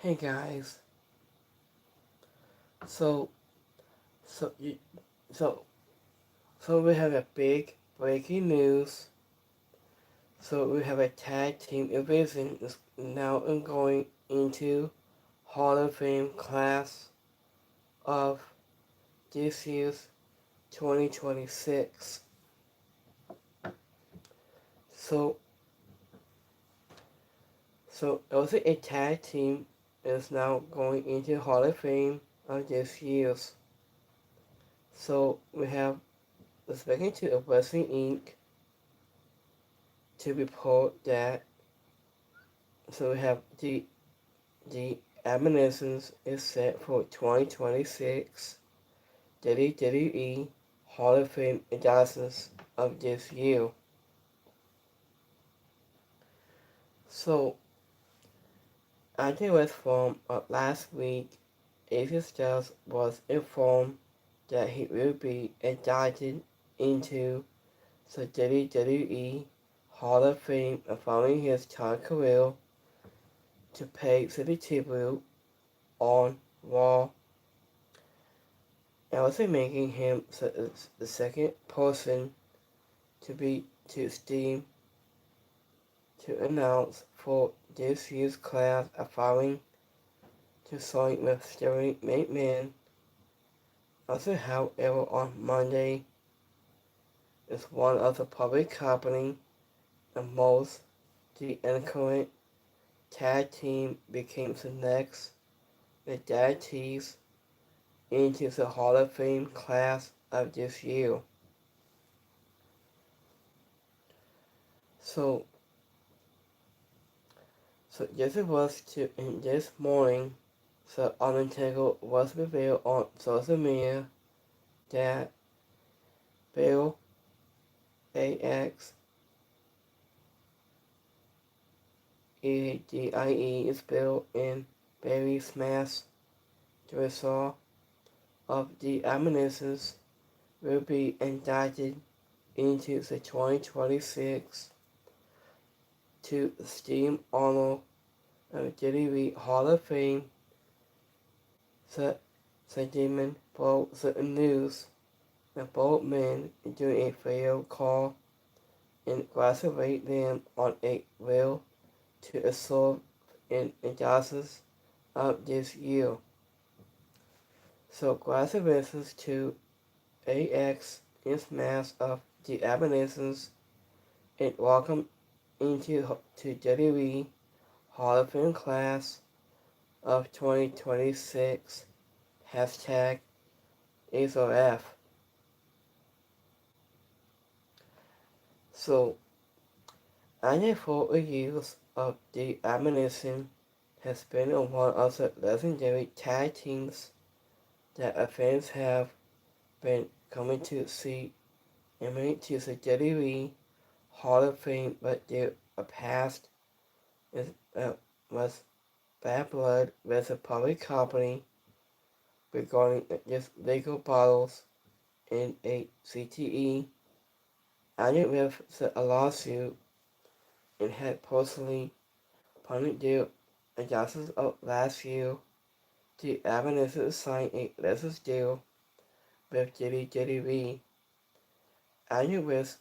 Hey guys, so so you, so so we have a big breaking news. So we have a tag team division is now going into Hall of Fame class of this year's 2026. So also a tag team is now going into Hall of Fame of this year's. So we have speaking to a Wrestling Inc. to report that. So we have the admonitions is set for 2026 WWE Hall of Fame inductions of this year. So, I think it was from last week, AJ Styles was informed that he will be inducted into the WWE Hall of Fame following his entire career to pay city tribute on Raw, and also making him the second person to Steam to announce for this year's class following to sign with Stephanie McMahon. Also, however, on Monday is one of the public company and most the current tag team became the next inductees into the Hall of Fame class of this year. So this was to in this morning. So Undertaker was revealed on social media that Bill AX EDIE is built in Barry Smash. The result of the admonitions will be inducted into the 2026 to Steam Honor of WWE Hall of Fame. The demon broke the news that both men during a failed call and congratulate them on a will to absorb in injustice of this year. So congratulations to AX in Smash of the Admonitions and welcome into to WWE Hall of Fame class of 2026 hashtag ASOF. So annual for use of the admonition has been one of the legendary tag teams that fans have been coming to see and made to the WWE Hall of Fame, but their past is, was bad blood with a public company regarding just legal bottles in a CTE. Ended with a lawsuit and had personally punted their adjusters of last year. The admonition signed a license deal with WWE. Ended with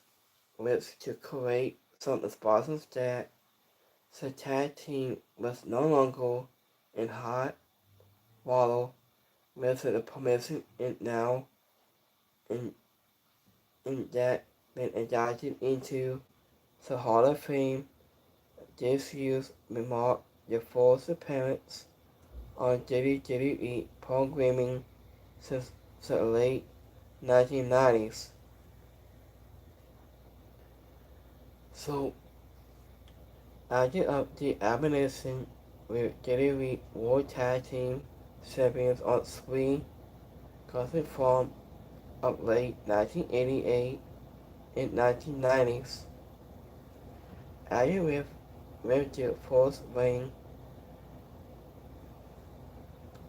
to create some sponsors that the tag team was no longer in hot water with the permission and now in, in that been inducted into the Hall of Fame. This year's remarked the first appearance on WWE programming since the late 1990s. So, after of the admonition with WWE World Tag Team Champions on screen, causing from of late 1988 and 1990s. After with their first reign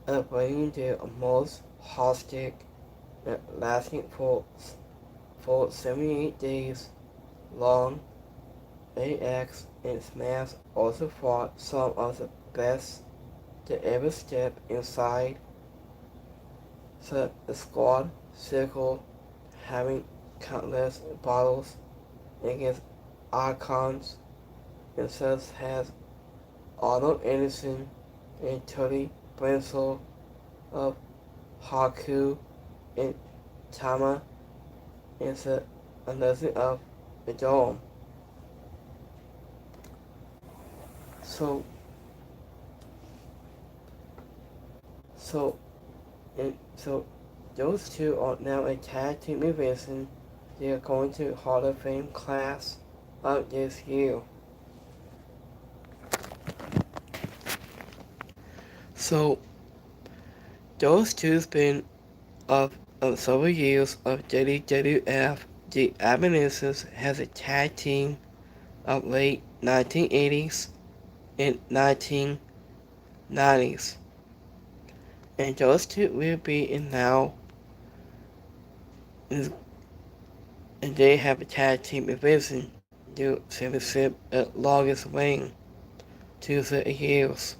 of bringing their most hostage lasting for 78 days long. AX and Smash also fought some of the best to every step inside the squad circle, having countless battles against archons, and such has Arnold Anderson and Tony Bransel of Haku and Tama and the Legend of the Dome. So, so, so those two are now a tag team division. They are going to Hall of Fame class of this year. So, those two's been of several years of WWF. The Admonitions has a tag team of late 1980s and 1990s. And those two will be in now, and they have a tag team division due to the longest reign to the years.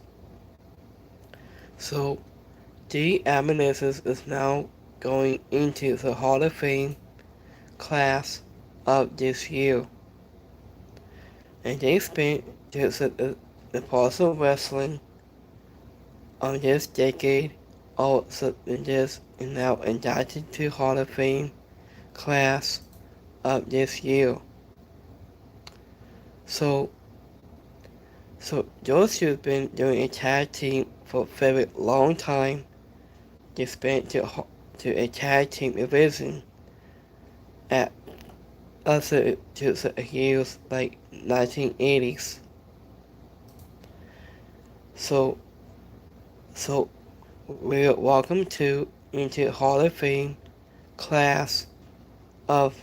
So the Admonitions is now going into the Hall of Fame class of this year. And they spent the parts of wrestling of this decade also this is now inducted to Hall of Fame class of this year. So those who've been doing a tag team for a very long time, they spent to a tag team division at other to the years like 1980s. So we're welcome to into Hall of Fame class of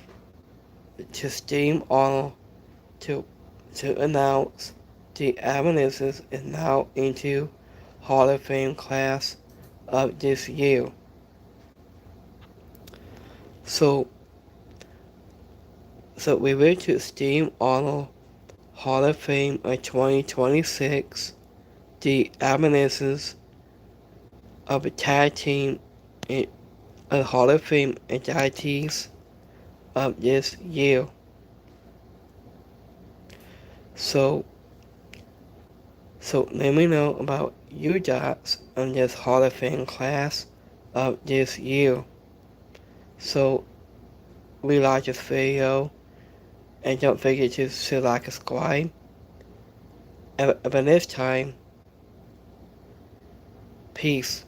to Steam Arnold to announce the Admonitions is now into Hall of Fame class of this year. So we will to Steam Arnold Hall of Fame of 2026. The Admonitions of a tag team in a Hall of Fame inductees of this year. So let me know about your thoughts on this Hall of Fame class of this year. So we like this video and don't forget to like and subscribe. And by this time, peace.